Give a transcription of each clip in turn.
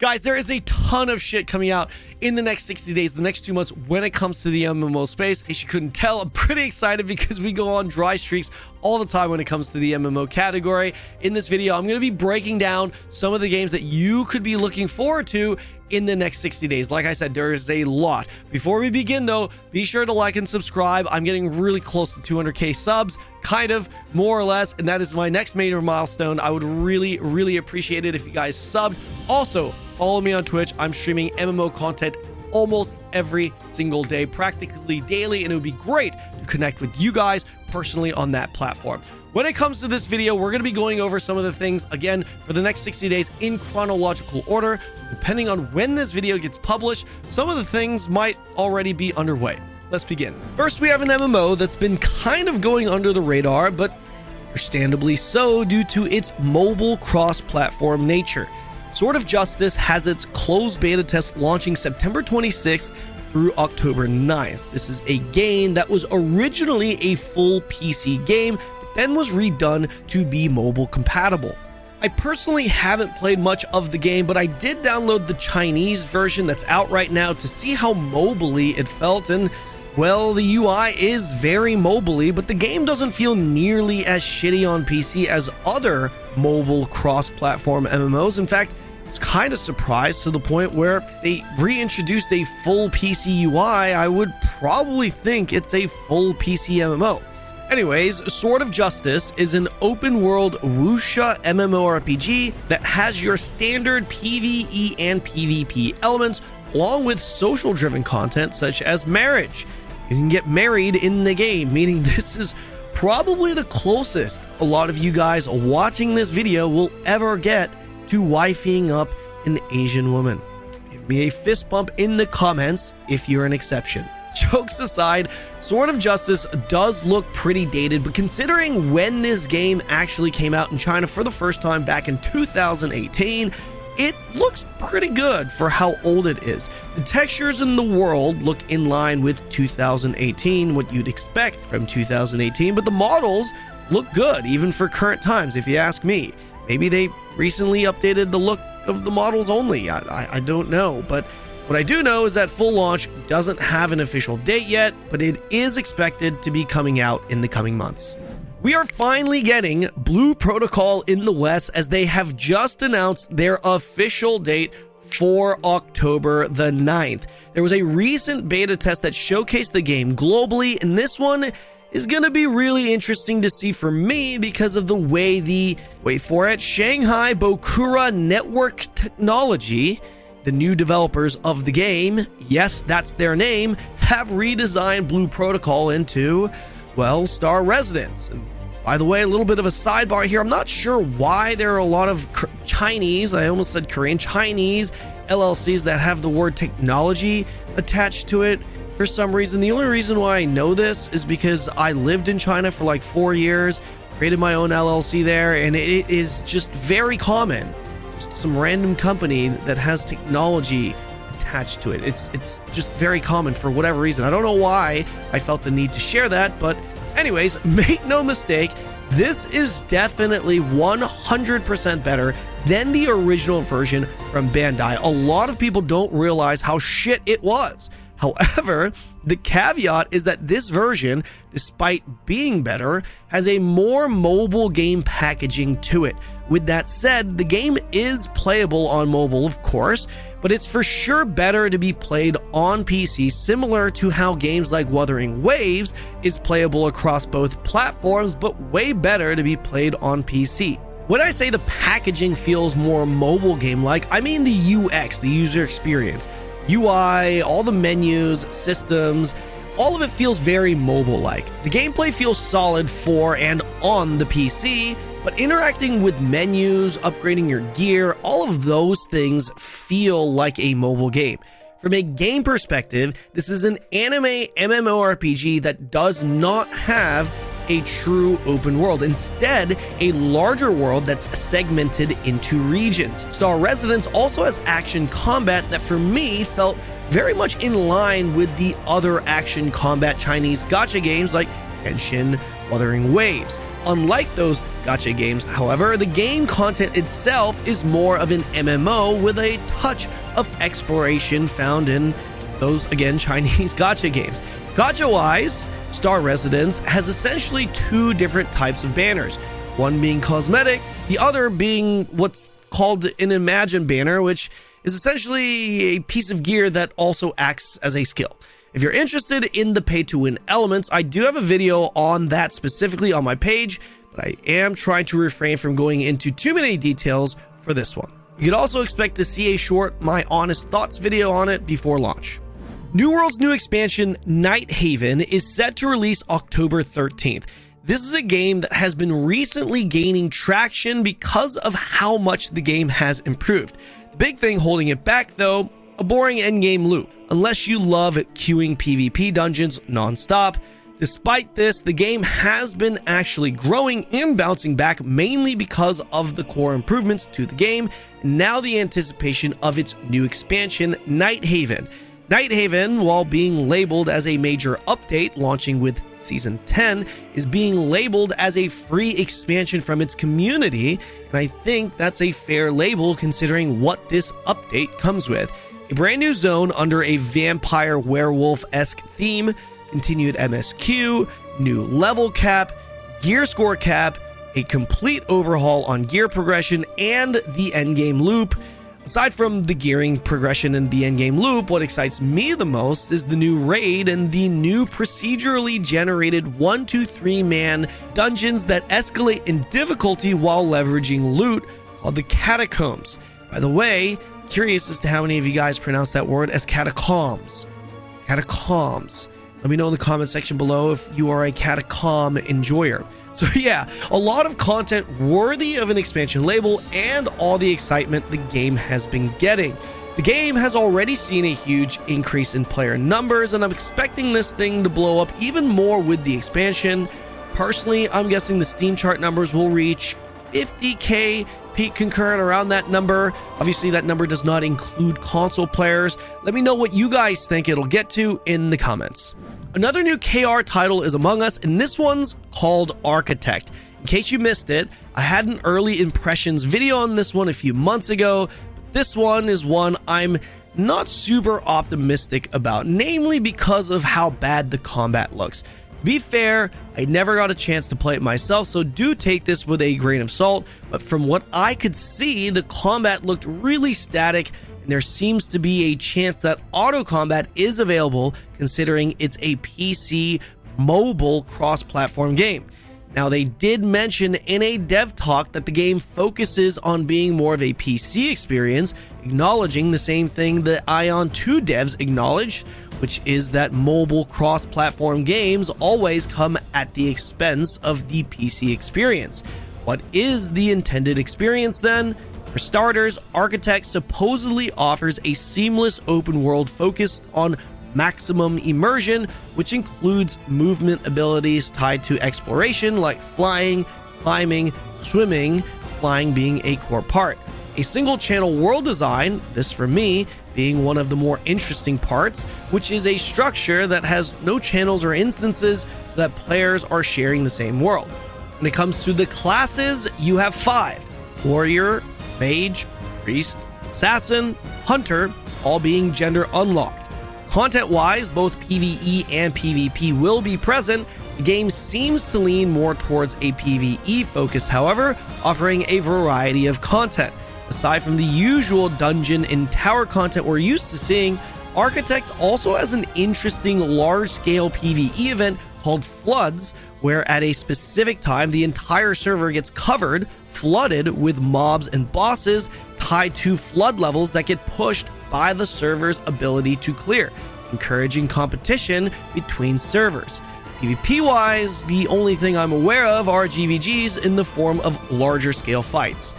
Guys, there is a ton of shit coming out in the next 60 days, the next 2 months when it comes to the MMO space. If you couldn't tell, I'm pretty excited because we go on dry streaks all the time when it comes to the MMO category. In this video, I'm going to be breaking down some of the games that you could be looking forward to in the next 60 days. Like I said, there is a lot. Before we begin though, be sure to like and subscribe. I'm getting really close to 200k subs, kind of, more or less, and that is my next major milestone. I would really appreciate it if you guys subbed. Also, follow me on Twitch. I'm streaming MMO content almost every single day, practically daily, and it would be great to connect with you guys personally on that platform. When it comes to this video, we're going to be going over some of the things, again, for the next 60 days in chronological order. Depending on when this video gets published, some of the things might already be underway. Let's begin. First, we have an MMO that's been kind of going under the radar, but understandably so due to its mobile cross-platform nature. Sword of Justice has its closed beta test launching September 26th through October 9th. This is a game that was originally a full PC game, but then was redone to be mobile compatible. I personally haven't played much of the game, but I did download the Chinese version that's out right now to see how mobily it felt, and well, the UI is very mobily, but the game doesn't feel nearly as shitty on PC as other mobile cross-platform MMOs. In fact, it's kind of surprised to the point where they reintroduced a full PC UI. I would probably think it's a full PC MMO. Anyways, Sword of Justice is an open-world wuxia MMORPG that has your standard PvE and PvP elements, along with social-driven content such as marriage. You can get married in the game, meaning this is probably the closest a lot of you guys watching this video will ever get to wifing up an Asian woman. Give me a fist bump in the comments if you're an exception. Jokes aside, Sword of Justice does look pretty dated, but considering when this game actually came out in China for the first time back in 2018, it looks pretty good for how old it is. The textures in the world look in line with 2018, what you'd expect from 2018, but the models look good even for current times, if you ask me. Maybe they recently updated the look of the models only. I don't know, but what I do know is that full launch doesn't have an official date yet, but it is expected to be coming out in the coming months. We are finally getting Blue Protocol in the West, as they have just announced their official date for October the 9th. There was a recent beta test that showcased the game globally, and this one is going to be really interesting to see for me because of the way the, wait for it, Shanghai Bokura Network Technology, the new developers of the game, yes, that's their name, have redesigned Blue Protocol into, well, Star Residence. And by the way, a little bit of a sidebar here. I'm not sure why there are a lot of Chinese, I almost said Korean, Chinese LLCs that have the word technology attached to it for some reason. The only reason why I know this is because I lived in China for like 4 years, created my own LLC there, and it is just very common. Just some random company that has technology attached to it. It's just very common for whatever reason. I don't know why I felt the need to share that, but anyways, make no mistake, this is definitely 100% better than the original version from Bandai. A lot of people don't realize how shit it was. However, the caveat is that this version, despite being better, has a more mobile game packaging to it. With that said, the game is playable on mobile, of course, but it's for sure better to be played on PC, similar to how games like Wuthering Waves is playable across both platforms, but way better to be played on PC. When I say the packaging feels more mobile game-like, I mean the UX, the user experience. UI, all the menus, systems, all of it feels very mobile-like. The gameplay feels solid for and on the PC, but interacting with menus, upgrading your gear, all of those things feel like a mobile game. From a game perspective, this is an anime MMORPG that does not have a true open world. Instead, a larger world that's segmented into regions. Star Residence also has action combat that for me felt very much in line with the other action combat Chinese gacha games like Genshin, Wuthering Waves. unlike those gacha games, however, the game content itself is more of an MMO with a touch of exploration found in those, again, Chinese gacha games. Gacha-wise, Star Residence has essentially two different types of banners, one being cosmetic, the other being what's called an Imagine banner, which is essentially a piece of gear that also acts as a skill. If you're interested in the pay-to-win elements, I do have a video on that specifically on my page, but I am trying to refrain from going into too many details for this one. You could also expect to see a short My Honest Thoughts video on it before launch. New World's new expansion, Nighthaven, is set to release October 13th. This is a game that has been recently gaining traction because of how much the game has improved. The big thing holding it back, though, a boring endgame loop, unless you love queuing PvP dungeons non-stop. Despite this, the game has been actually growing and bouncing back mainly because of the core improvements to the game, and now the anticipation of its new expansion, Nighthaven. Nighthaven, while being labeled as a major update launching with Season 10, is being labeled as a free expansion from its community, and I think that's a fair label considering what this update comes with. A brand new zone under a vampire werewolf-esque theme, continued MSQ, new level cap, gear score cap, a complete overhaul on gear progression, and the endgame loop. Aside from the gearing progression and the endgame loop, what excites me the most is the new raid and the new procedurally generated 1-2-3 man dungeons that escalate in difficulty while leveraging loot called the catacombs. By the way, curious as to how many of you guys pronounce that word as catacombs. Catacombs. Let me know in the comment section below if you are a catacomb enjoyer. So yeah, a lot of content worthy of an expansion label and all the excitement the game has been getting. The game has already seen a huge increase in player numbers, and I'm expecting this thing to blow up even more with the expansion. Personally, I'm guessing the Steam chart numbers will reach 50k peak concurrent, around that number. Obviously, that number does not include console players. Let me know what you guys think it'll get to in the comments. Another new KR title is among us, and this one's called Architect. In case you missed it, I had an early impressions video on this one a few months ago, but this one is one I'm not super optimistic about, namely because of how bad the combat looks. To be fair, I never got a chance to play it myself, so do take this with a grain of salt, but from what I could see, the combat looked really static, and there seems to be a chance that auto combat is available considering it's a PC mobile cross-platform game. Now, they did mention in a dev talk that the game focuses on being more of a PC experience, acknowledging the same thing that Aion 2 devs acknowledged, which is that mobile cross-platform games always come at the expense of the PC experience. What is the intended experience then? For starters, Architect supposedly offers a seamless open world focused on maximum immersion, which includes movement abilities tied to exploration like flying, climbing, swimming, flying being a core part. A single channel world design, this for me being one of the more interesting parts, which is a structure that has no channels or instances so that players are sharing the same world. When it comes to the classes, you have 5: warrior, mage, priest, assassin, hunter, all being gender unlocked. Content-wise, both PvE and PvP will be present. The game seems to lean more towards a PvE focus, however, offering a variety of content. Aside from the usual dungeon and tower content we're used to seeing, Architect also has an interesting large-scale PvE event called Floods, where at a specific time the entire server gets flooded with mobs and bosses tied to flood levels that get pushed by the server's ability to clear, encouraging competition between servers. PvP-wise, the only thing I'm aware of are GVGs in the form of larger scale fights.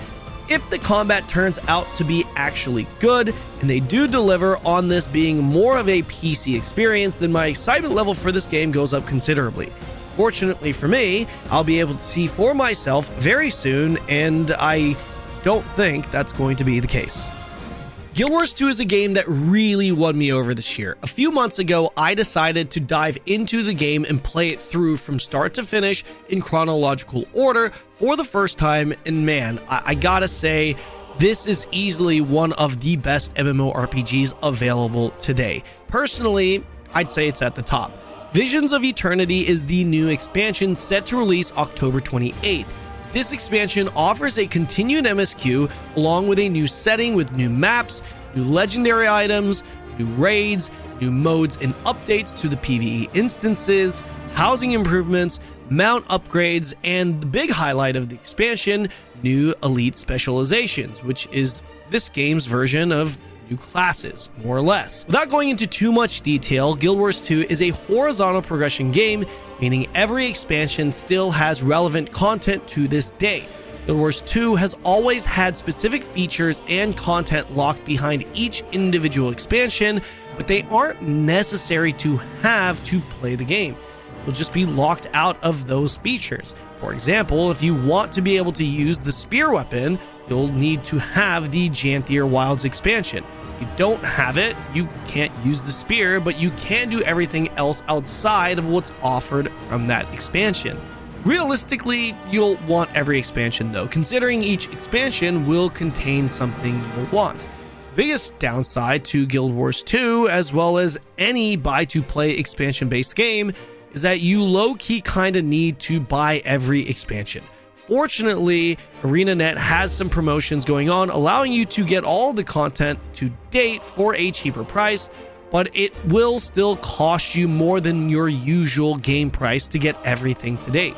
If the combat turns out to be actually good, and they do deliver on this being more of a PC experience, then my excitement level for this game goes up considerably. Fortunately for me, I'll be able to see for myself very soon, and I don't think that's going to be the case. Guild Wars 2 is a game that really won me over this year. A few months ago, I decided to dive into the game and play it through from start to finish in chronological order for the first time, and man, I gotta say, this is easily one of the best MMORPGs available today. Personally, I'd say it's at the top. Visions of Eternity is the new expansion set to release October 28th. This expansion offers a continued MSQ along with a new setting with new maps, new legendary items, new raids, new modes and updates to the PvE instances, housing improvements, mount upgrades, and the big highlight of the expansion, new elite specializations, which is this game's version of new classes, more or less. Without going into too much detail, Guild Wars 2 is a horizontal progression game, meaning every expansion still has relevant content to this day. Guild Wars 2 has always had specific features and content locked behind each individual expansion, but they aren't necessary to have to play the game. You'll just be locked out of those features. For example, if you want to be able to use the spear weapon, you'll need to have the Janthier Wilds expansion. If you don't have it, you can't use the spear, but you can do everything else outside of what's offered from that expansion. Realistically, you'll want every expansion though, considering each expansion will contain something you'll want. Biggest downside to Guild Wars 2, as well as any buy-to-play expansion-based game, is that you low-key kinda need to buy every expansion. Fortunately, ArenaNet has some promotions going on, allowing you to get all the content to date for a cheaper price, but it will still cost you more than your usual game price to get everything to date.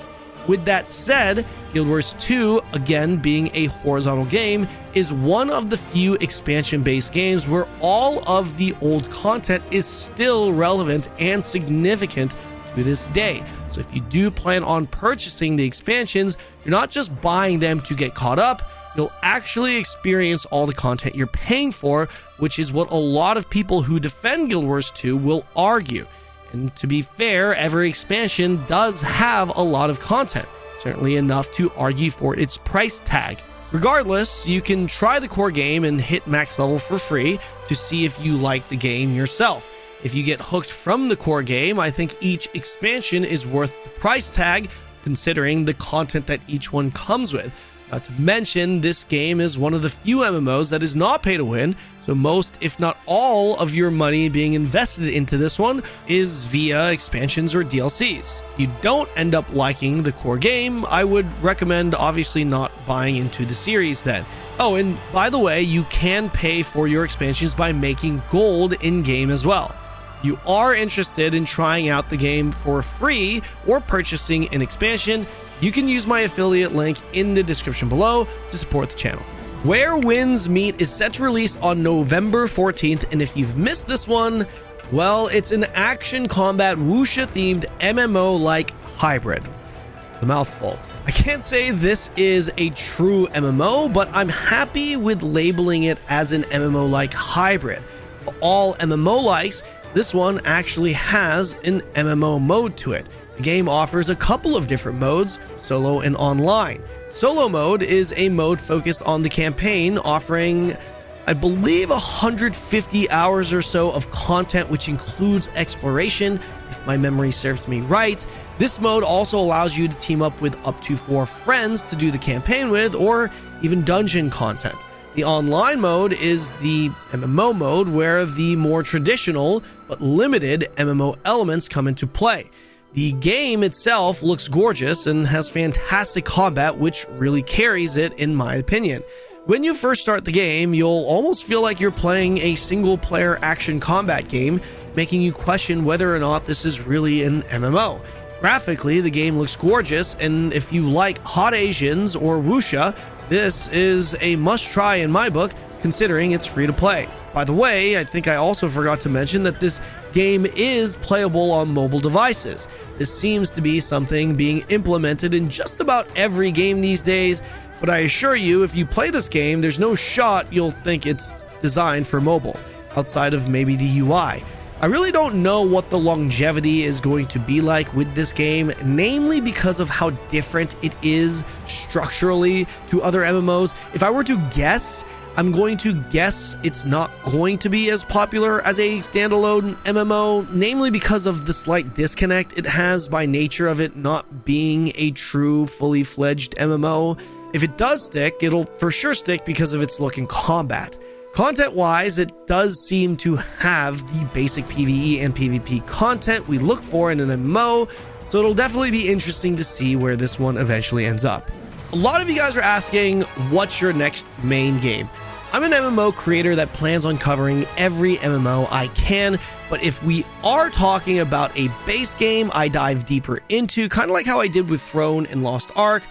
With that said, Guild Wars 2, again being a horizontal game, is one of the few expansion-based games where all of the old content is still relevant and significant to this day. So if you do plan on purchasing the expansions, you're not just buying them to get caught up, you'll actually experience all the content you're paying for, which is what a lot of people who defend Guild Wars 2 will argue. And to be fair, every expansion does have a lot of content, certainly enough to argue for its price tag. Regardless, you can try the core game and hit max level for free to see if you like the game yourself. If you get hooked from the core game, I think each expansion is worth the price tag, considering the content that each one comes with. Not to mention, this game is one of the few MMOs that is not pay to win, so most, if not all, of your money being invested into this one is via expansions or DLCs. If you don't end up liking the core game, I would recommend obviously not buying into the series then. Oh, and by the way, you can pay for your expansions by making gold in-game as well. If you are interested in trying out the game for free or purchasing an expansion, you can use my affiliate link in the description below to support the channel. Where Winds Meet is set to release on November 14th, and if you've missed this one, well, it's an action combat wuxia themed MMO-like hybrid. It's a mouthful. I can't say this is a true MMO, but I'm happy with labeling it as an MMO-like hybrid. For all MMO likes, this one actually has an MMO mode to it. The game offers a couple of different modes, solo and online. Solo mode is a mode focused on the campaign, offering, I believe, 150 hours or so of content, which includes exploration, if my memory serves me right. This mode also allows you to team up with up to 4 friends to do the campaign with, or even dungeon content. The online mode is the MMO mode, where the more traditional but limited MMO elements come into play. The game itself looks gorgeous and has fantastic combat, which really carries it in my opinion. When you first start the game, you'll almost feel like you're playing a single-player action combat game, making you question whether or not this is really an MMO. Graphically, the game looks gorgeous, and if you like hot Asians or wuxia, this is a must-try in my book, considering it's free to play. By the way, I think I also forgot to mention that this game is playable on mobile devices. This seems to be something being implemented in just about every game these days, but I assure you, if you play this game, there's no shot you'll think it's designed for mobile, outside of maybe the UI. I really don't know what the longevity is going to be like with this game, namely because of how different it is structurally to other MMOs. If I were to guess, I'm going to guess it's not going to be as popular as a standalone MMO, namely because of the slight disconnect it has by nature of it not being a true fully fledged MMO. If it does stick, it'll for sure stick because of its look and combat. Content-wise, it does seem to have the basic PvE and PvP content we look for in an MMO, so it'll definitely be interesting to see where this one eventually ends up. A lot of you guys are asking, what's your next main game? I'm an MMO creator that plans on covering every MMO I can, but if we are talking about a base game I dive deeper into, kind of like how I did with Throne and Lost Ark,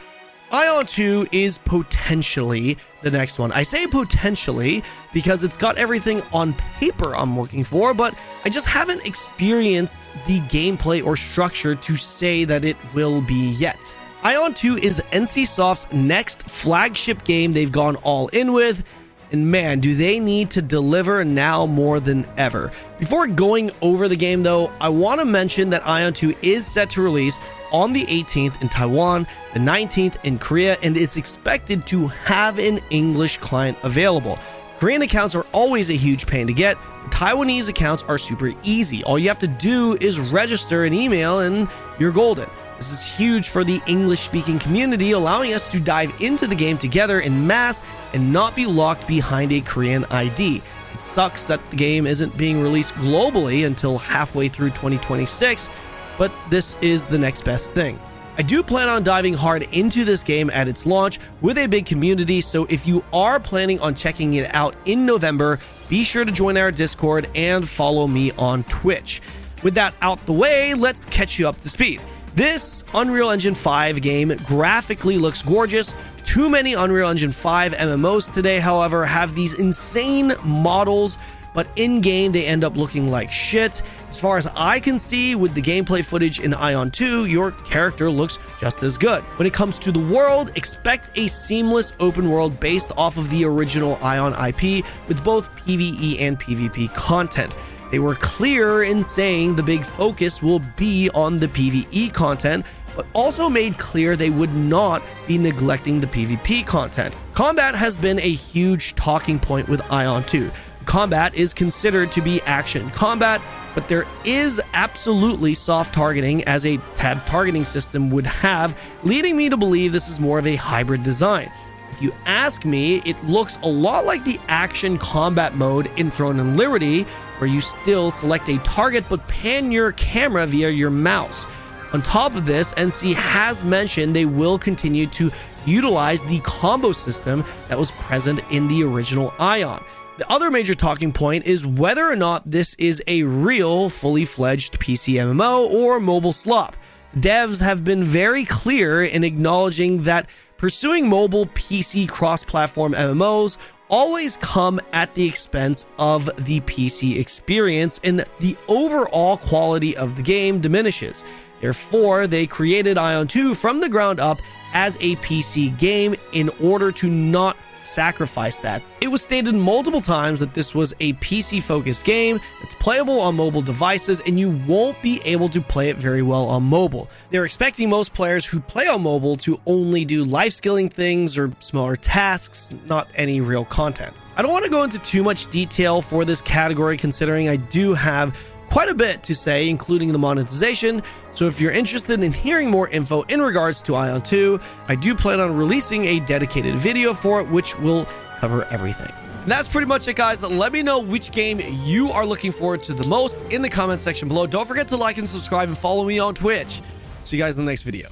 Aion 2 is potentially the next one. I say potentially because it's got everything on paper I'm looking for, but I just haven't experienced the gameplay or structure to say that it will be yet. Aion 2 is NCSoft's next flagship game they've gone all in with, and man, do they need to deliver now more than ever. Before going over the game though, I want to mention that Aion 2 is set to release on the 18th in Taiwan, the 19th in Korea, and is expected to have an English client available. Korean accounts are always a huge pain to get. Taiwanese accounts are super easy. All you have to do is register an email and you're golden. This is huge for the English-speaking community, allowing us to dive into the game together en masse and not be locked behind a Korean ID. It sucks that the game isn't being released globally until halfway through 2026, but this is the next best thing. I do plan on diving hard into this game at its launch with a big community, so if you are planning on checking it out in November, be sure to join our Discord and follow me on Twitch. With that out the way, let's catch you up to speed. This Unreal Engine 5 game graphically looks gorgeous. Too many Unreal Engine 5 MMOs today, however, have these insane models, but in-game they end up looking like shit. As far as I can see with the gameplay footage in Aion 2, your character looks just as good. When it comes to the world, expect a seamless open world based off of the original Aion IP with both PvE and PvP content. They were clear in saying the big focus will be on the PvE content, but also made clear they would not be neglecting the PvP content. Combat has been a huge talking point with Aion 2. Combat is considered to be action combat, but there is absolutely soft targeting as a tab targeting system would have, leading me to believe this is more of a hybrid design. If you ask me, it looks a lot like the action combat mode in Throne and Liberty, where you still select a target but pan your camera via your mouse. On top of this, NC has mentioned they will continue to utilize the combo system that was present in the original Aion. The other major talking point is whether or not this is a real fully fledged PC MMO or mobile slop. Devs have been very clear in acknowledging that pursuing mobile PC cross-platform MMOs always come at the expense of the PC experience, and the overall quality of the game diminishes. Therefore, they created Aion 2 from the ground up as a PC game in order to not sacrifice that. It was stated multiple times that this was a PC-focused game that's playable on mobile devices, and you won't be able to play it very well on mobile. They're expecting most players who play on mobile to only do life skilling things or smaller tasks, not any real content. I don't want to go into too much detail for this category, considering I do have quite a bit to say, including the monetization. So if you're interested in hearing more info in regards to Aion 2, I do plan on releasing a dedicated video for it, which will cover everything. And that's pretty much it, guys. Let me know which game you are looking forward to the most in the comment section below. Don't forget to like and subscribe and follow me on Twitch. See you guys in the next video.